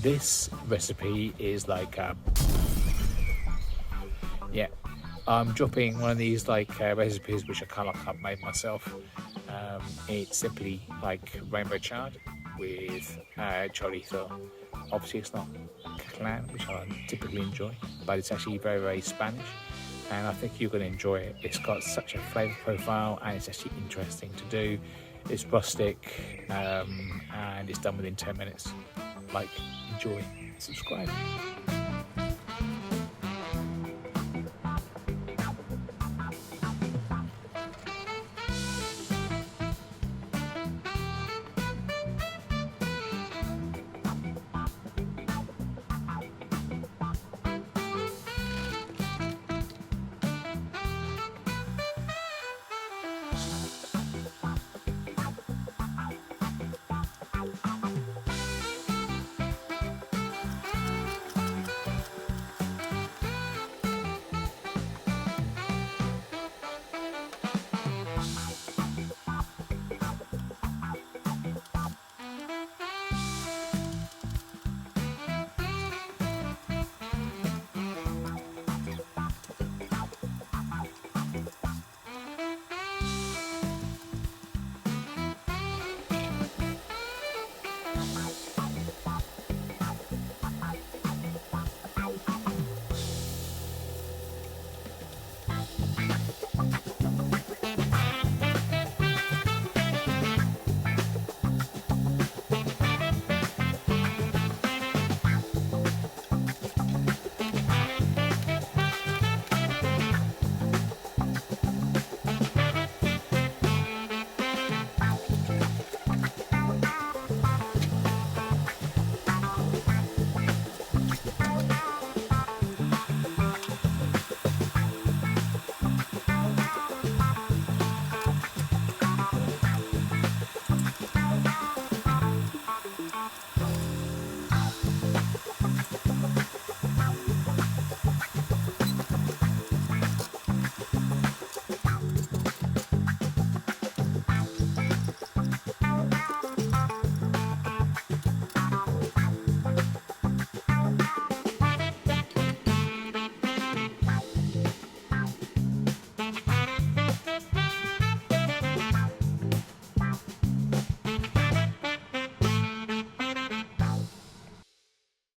this recipe is like yeah, I'm dropping one of these like recipes which I kind of like made myself. It's simply like rainbow chard with chorizo. Obviously it's not Catalan, which I typically enjoy, but it's actually very, very Spanish, and I think you're going to enjoy it. It's got such a flavour profile, and it's actually interesting to do. It's rustic, and it's done within 10 minutes. Like, enjoy, subscribe.